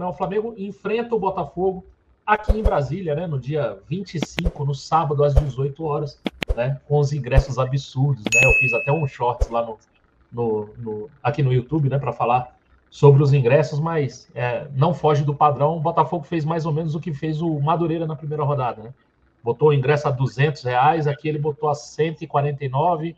O Flamengo enfrenta o Botafogo aqui em Brasília, né? No dia 25, no sábado, às 18 horas, né? Com os ingressos absurdos, né? Eu fiz até um shorts lá aqui no YouTube, né? Para falar sobre os ingressos, mas não foge do padrão. O Botafogo fez mais ou menos o que fez o Madureira na primeira rodada, né? Botou o ingresso a R$200, aqui ele botou a 149,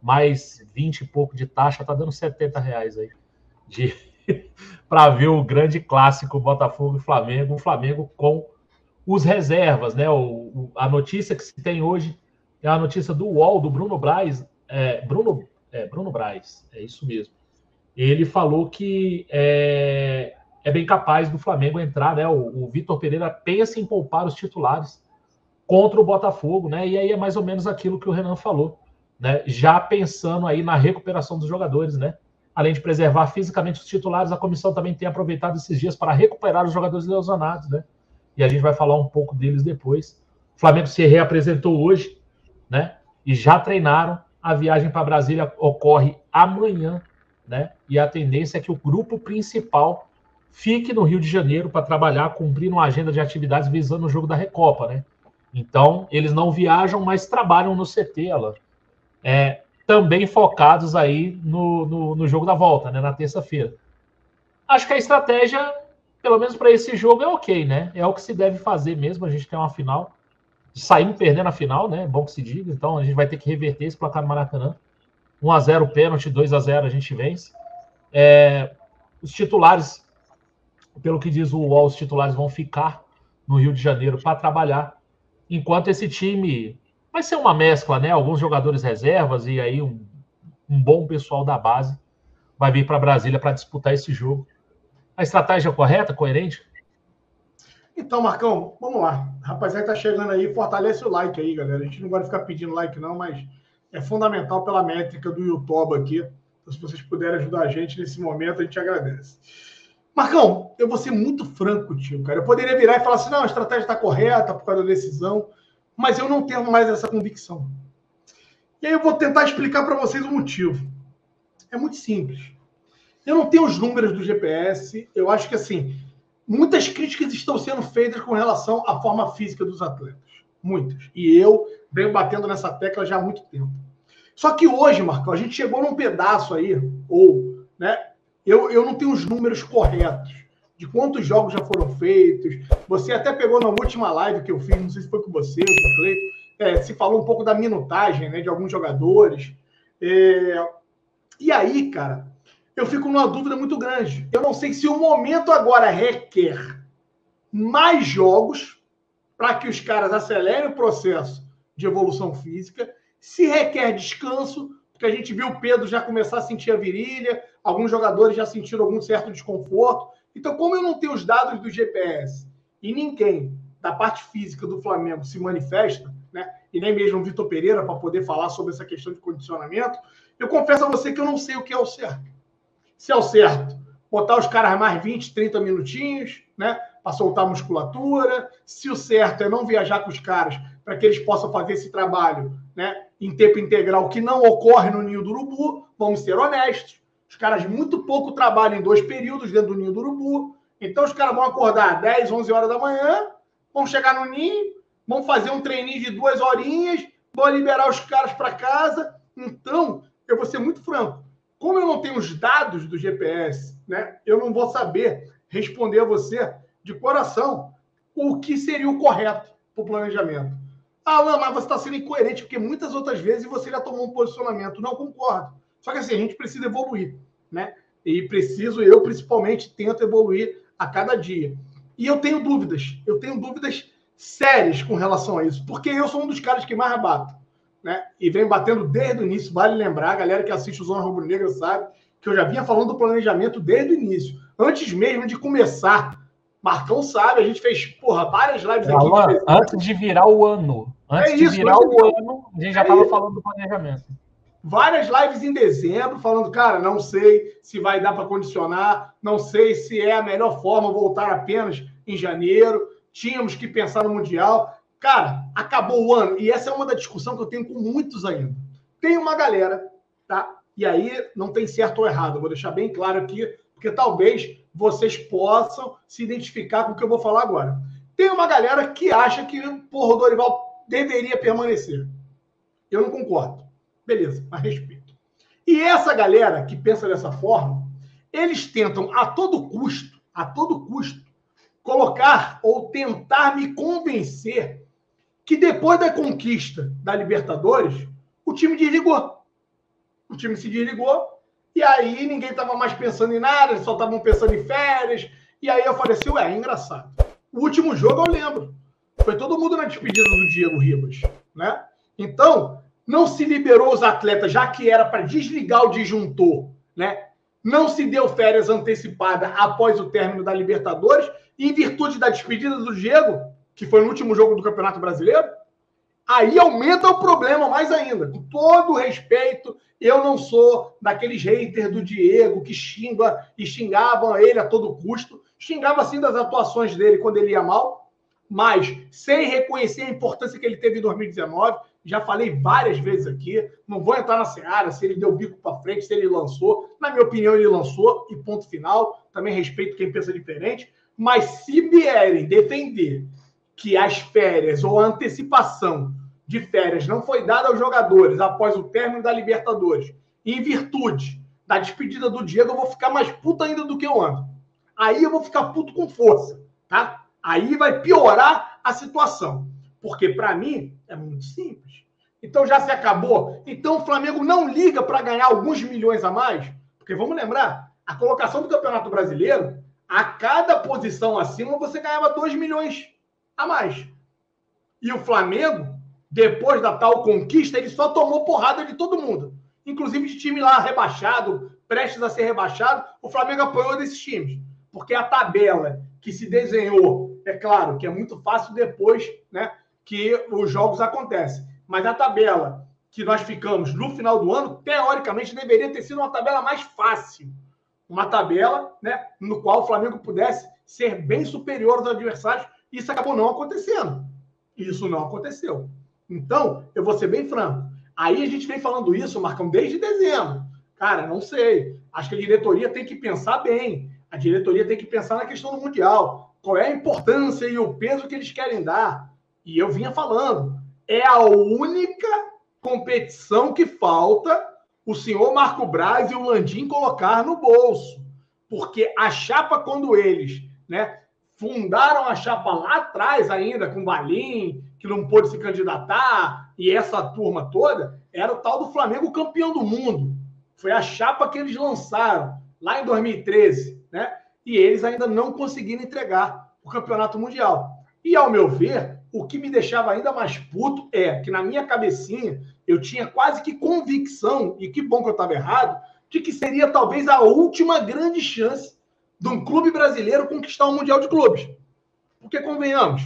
mais 20 e pouco de taxa, tá dando R$70 aí para ver o grande clássico Botafogo e Flamengo, o Flamengo com os reservas, né? A notícia que se tem hoje é a notícia do UOL, do Bruno Braz, Bruno Braz, é isso mesmo. Ele falou que é bem capaz do Flamengo entrar, né? O Vitor Pereira pensa em poupar os titulares contra o Botafogo, né? E aí é mais ou menos aquilo que o Renan falou, né? Já pensando aí na recuperação dos jogadores, né? Além de preservar fisicamente os titulares, a comissão também tem aproveitado esses dias para recuperar os jogadores lesionados, né? E a gente vai falar um pouco deles depois. O Flamengo se reapresentou hoje, né? E já treinaram. A viagem para Brasília ocorre amanhã, né? E a tendência é que o grupo principal fique no Rio de Janeiro para trabalhar, cumprir uma agenda de atividades visando o jogo da Recopa, né? Então, eles não viajam, mas trabalham no CT, Alan. Também focados aí no jogo da volta, né? Na terça-feira. Acho que a estratégia, pelo menos para esse jogo, é ok, né? É o que se deve fazer mesmo. A gente tem uma final. Saímos perdendo a final, né? Bom que se diga. Então, a gente vai ter que reverter esse placar no Maracanã. 1-0 pênalti, 2-0 a gente vence. Os titulares, pelo que diz o UOL, os titulares vão ficar no Rio de Janeiro para trabalhar, enquanto esse time vai ser uma mescla, né? Alguns jogadores reservas e aí um bom pessoal da base vai vir para Brasília para disputar esse jogo. A estratégia correta, coerente? Então, Marcão, vamos lá. Rapaziada, tá chegando aí, fortalece o like aí, galera. A gente não vai ficar pedindo like não, mas é fundamental pela métrica do YouTube aqui. Então, se vocês puderem ajudar a gente nesse momento, a gente agradece. Marcão, eu vou ser muito franco contigo, cara. Eu poderia virar e falar assim, não, a estratégia está correta por causa da decisão, mas eu não tenho mais essa convicção. E aí eu vou tentar explicar para vocês o motivo. É muito simples. Eu não tenho os números do GPS. Eu acho que, assim, muitas críticas estão sendo feitas com relação à forma física dos atletas. Muitas. E eu venho batendo nessa tecla já há muito tempo. Só que hoje, Marcão, a gente chegou num pedaço aí, né? Eu não tenho os números corretos de quantos jogos já foram feitos. Você até pegou na última live que eu fiz, não sei se foi com você ou com o Cleiton, se falou um pouco da minutagem, né, de alguns jogadores. E aí, cara, eu fico numa dúvida muito grande. Eu não sei se o momento agora requer mais jogos para que os caras acelerem o processo de evolução física, se requer descanso, porque a gente viu o Pedro já começar a sentir a virilha, alguns jogadores já sentiram algum certo desconforto. Então, como eu não tenho os dados do GPS e ninguém da parte física do Flamengo se manifesta, né, e nem mesmo o Vitor Pereira para poder falar sobre essa questão de condicionamento, eu confesso a você que eu não sei o que é o certo. Se é o certo, botar os caras mais 20, 30 minutinhos, né, para soltar a musculatura. Se o certo é não viajar com os caras para que eles possam fazer esse trabalho, né, em tempo integral, que não ocorre no Ninho do Urubu, vamos ser honestos. Os caras muito pouco trabalham em 2 períodos dentro do Ninho do Urubu. Então, os caras vão acordar 10, 11 horas da manhã, vão chegar no Ninho, vão fazer um treininho de 2 horinhas, vão liberar os caras para casa. Então, eu vou ser muito franco. Como eu não tenho os dados do GPS, né, eu não vou saber responder a você de coração o que seria o correto para o planejamento. Alan, mas você está sendo incoerente, porque muitas outras vezes você já tomou um posicionamento. Não concordo. Só que assim, a gente precisa evoluir, né? E eu principalmente tento evoluir a cada dia. E eu tenho dúvidas sérias com relação a isso, porque eu sou um dos caras que mais bato, né? E venho batendo desde o início. Vale lembrar, a galera que assiste o Zona Rubro-Negra sabe que eu já vinha falando do planejamento desde o início. Antes mesmo de começar. Marcão sabe, a gente fez, várias lives aqui. Alan, antes de virar o ano. A gente já estava falando do planejamento. Várias lives em dezembro, falando, cara, não sei se vai dar para condicionar, não sei se é a melhor forma voltar apenas em janeiro, tínhamos que pensar no Mundial. Cara, acabou o ano, e essa é uma da discussão que eu tenho com muitos ainda. Tem uma galera, tá? E aí não tem certo ou errado, eu vou deixar bem claro aqui, porque porque talvez vocês possam se identificar com o que eu vou falar agora. Tem uma galera que acha que porra, o Dorival deveria permanecer. Eu não concordo. Beleza, a respeito. E essa galera que pensa dessa forma, eles tentam a todo custo, colocar ou tentar me convencer que depois da conquista da Libertadores, o time desligou. O time se desligou e aí ninguém estava mais pensando em nada, eles só estavam pensando em férias. E aí eu falei assim, ué, é engraçado. O último jogo eu lembro. Foi todo mundo na despedida do Diego Ribas, né? Então, não se liberou os atletas, já que era para desligar o disjuntor, né? Não se deu férias antecipada após o término da Libertadores, e em virtude da despedida do Diego, que foi no último jogo do Campeonato Brasileiro, aí aumenta o problema mais ainda. Com todo respeito, eu não sou daqueles haters do Diego que xinga e xingavam ele a todo custo. Xingava, sim, das atuações dele quando ele ia mal, mas sem reconhecer a importância que ele teve em 2019. Já falei várias vezes aqui, não vou entrar na seara se ele deu o bico para frente, se ele lançou. Na minha opinião, ele lançou e ponto final. Também respeito quem pensa diferente. Mas se vierem defender que as férias ou a antecipação de férias não foi dada aos jogadores após o término da Libertadores, em virtude da despedida do Diego, eu vou ficar mais puto ainda do que eu ando. Aí eu vou ficar puto com força, tá? Aí vai piorar a situação. Porque, para mim, é muito simples. Então, já se acabou. Então, o Flamengo não liga para ganhar alguns milhões a mais. Porque, vamos lembrar, a colocação do Campeonato Brasileiro, a cada posição acima, você ganhava 2 milhões a mais. E o Flamengo, depois da tal conquista, ele só tomou porrada de todo mundo. Inclusive de time lá rebaixado, prestes a ser rebaixado, o Flamengo apoiou desses times. Porque a tabela que se desenhou, é claro que é muito fácil depois, né, que os jogos acontecem. Mas a tabela que nós ficamos no final do ano, teoricamente, deveria ter sido uma tabela mais fácil. Uma tabela, né, no qual o Flamengo pudesse ser bem superior aos adversários. Isso acabou não acontecendo. Isso não aconteceu. Então, eu vou ser bem franco. Aí a gente vem falando isso, Marcão, desde dezembro. Cara, não sei. Acho que a diretoria tem que pensar bem. A diretoria tem que pensar na questão do Mundial. Qual é a importância e o peso que eles querem dar? E eu vinha falando. É a única competição que falta o senhor Marco Braz e o Landim colocar no bolso. Porque a chapa, quando eles, né, fundaram a chapa lá atrás ainda, com o Valim, que não pôde se candidatar, e essa turma toda, era o tal do Flamengo campeão do mundo. Foi a chapa que eles lançaram lá em 2013, né? E eles ainda não conseguiram entregar o Campeonato Mundial. E, ao meu ver, o que me deixava ainda mais puto é que, na minha cabecinha, eu tinha quase que convicção, e que bom que eu estava errado, de que seria talvez a última grande chance de um clube brasileiro conquistar o Mundial de Clubes. Porque, convenhamos,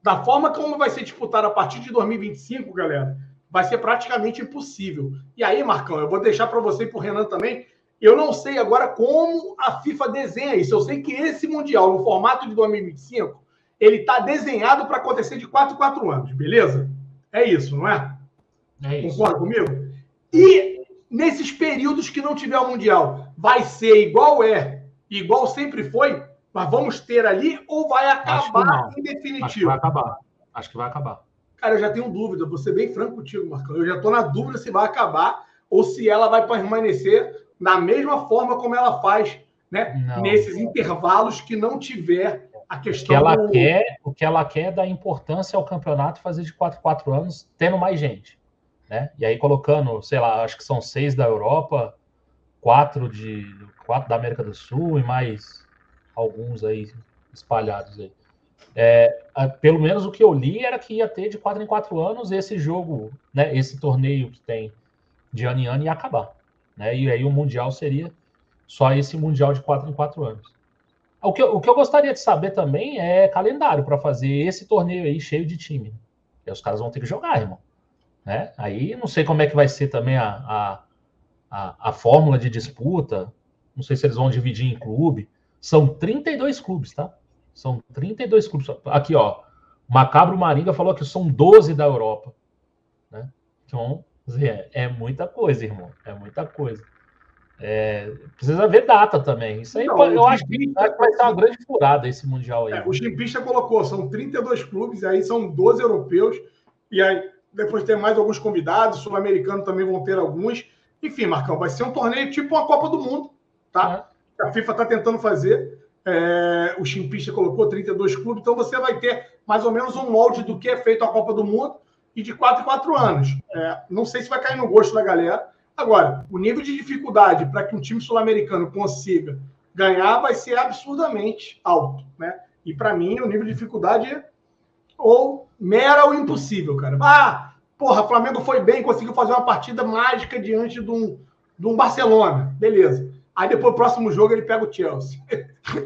da forma como vai ser disputado a partir de 2025, galera, vai ser praticamente impossível. E aí, Marcão, eu vou deixar para você e para o Renan também. Eu não sei agora como a FIFA desenha isso. Eu sei que esse Mundial, no formato de 2025, ele está desenhado para acontecer de 4 em 4 anos, beleza? É isso, não é? É isso. Concorda comigo? E nesses períodos que não tiver o Mundial, vai ser igual sempre foi, mas vamos ter ali, ou vai acabar em definitivo? Acho que vai acabar. Acho que vai acabar. Cara, eu já tenho dúvida, vou ser bem franco contigo, Marcão. Eu já estou na dúvida se vai acabar ou se ela vai permanecer da mesma forma como ela faz, né? Nesses intervalos que não tiver a questão O que ela quer é dar importância ao campeonato, fazer de 4 em 4 anos, tendo mais gente, né? E aí colocando, sei lá, acho que são 6 da Europa, 4 da América do Sul e mais alguns aí espalhados aí. Pelo menos o que eu li era que ia ter de 4 em 4 anos esse jogo, né? Esse torneio que tem de ano em ano ia acabar, né? E aí o Mundial seria só esse Mundial de 4 em 4 anos. O que eu gostaria de saber também é calendário para fazer esse torneio aí cheio de time. E os caras vão ter que jogar, irmão. Né? Aí não sei como é que vai ser também a fórmula de disputa. Não sei se eles vão dividir em clube. São 32 clubes, tá? São 32 clubes. Aqui, ó. Macabro Maringa falou que são 12 da Europa. Né? Então, é muita coisa, irmão. É muita coisa. Precisa ver data também. Isso aí Então, eu acho que vai ser uma grande furada esse Mundial aí. O Gimpista colocou, são 32 clubes, aí são 12 europeus, e aí depois tem mais alguns convidados, sul-americanos também vão ter alguns. Enfim, Marcão, vai ser um torneio tipo uma Copa do Mundo, tá? A FIFA está tentando fazer. O Gimpista colocou 32 clubes, então você vai ter mais ou menos um molde do que é feito a Copa do Mundo, e de 4 em 4 anos. Não sei se vai cair no gosto da galera. Agora, o nível de dificuldade para que um time sul-americano consiga ganhar vai ser absurdamente alto, né? E para mim, o nível de dificuldade é ou mera ou impossível, cara. Porra, o Flamengo foi bem, conseguiu fazer uma partida mágica diante de um Barcelona. Beleza. Aí depois, o próximo jogo, ele pega o Chelsea.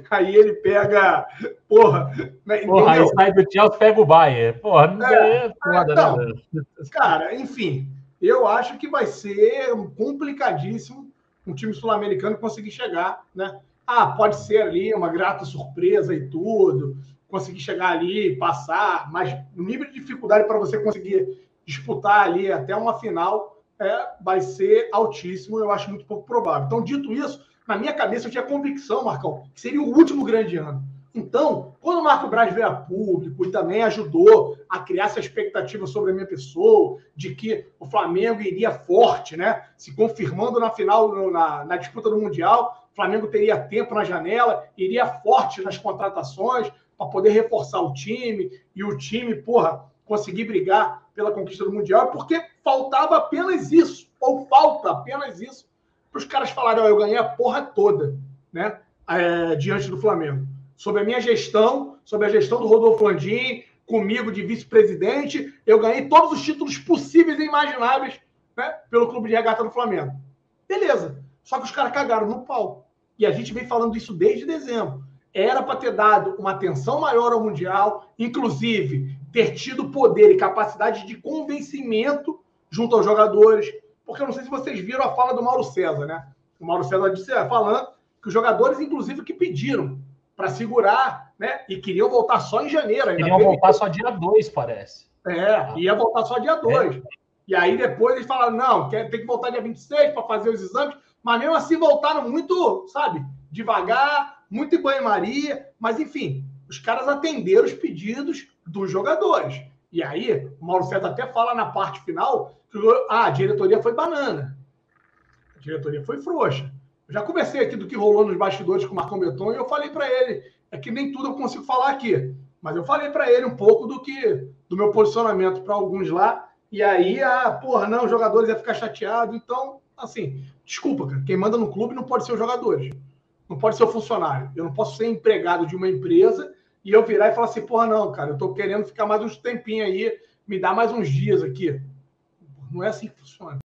Aí ele pega... Porra, né? Porra, aí sai do Chelsea, pega o Bayern. Porra, não é foda, então, né? Cara, enfim, eu acho que vai ser complicadíssimo um time sul-americano conseguir chegar, né? Pode ser ali uma grata surpresa e tudo, conseguir chegar ali, passar, mas o nível de dificuldade para você conseguir disputar ali até uma final vai ser altíssimo, eu acho muito pouco provável. Então, dito isso, na minha cabeça eu tinha convicção, Marcão, que seria o último grande ano. Então, quando o Marco Braz veio a público e também ajudou a criar essa expectativa sobre a minha pessoa, de que o Flamengo iria forte, né? Se confirmando na final, na disputa do Mundial, o Flamengo teria tempo na janela, iria forte nas contratações para poder reforçar o time e o time, conseguir brigar pela conquista do Mundial, porque faltava apenas isso, ou falta apenas isso, para os caras falarem, eu ganhei a porra toda, né? Diante do Flamengo. Sobre a minha gestão, sobre a gestão do Rodolfo Landim, comigo de vice-presidente, eu ganhei todos os títulos possíveis e imagináveis, né, pelo Clube de Regata do Flamengo. Beleza. Só que os caras cagaram no pau. E a gente vem falando isso desde dezembro. Era para ter dado uma atenção maior ao Mundial, inclusive ter tido poder e capacidade de convencimento junto aos jogadores. Porque eu não sei se vocês viram a fala do Mauro César, né? O Mauro César disse, falando que os jogadores, inclusive, que pediram para segurar, né? E queriam voltar só em janeiro. Queriam voltar só dia 2, parece. Ia voltar só dia 2. E aí depois eles falaram, não, tem que voltar dia 26 para fazer os exames, mas mesmo assim voltaram muito, sabe, devagar, muito em banho-maria, mas enfim, os caras atenderam os pedidos dos jogadores. E aí, o Mauro César até fala na parte final que a diretoria foi banana. A diretoria foi frouxa. Eu já conversei aqui do que rolou nos bastidores com o Marcão Beton e eu falei para ele, que nem tudo eu consigo falar aqui, mas eu falei para ele um pouco do meu posicionamento para alguns lá, e aí, não, os jogadores iam ficar chateados. Então, assim, desculpa, cara, quem manda no clube não pode ser os jogadores, não pode ser o funcionário. Eu não posso ser empregado de uma empresa e eu virar e falar assim, não, cara, eu tô querendo ficar mais uns tempinhos aí, me dá mais uns dias aqui. Não é assim que funciona.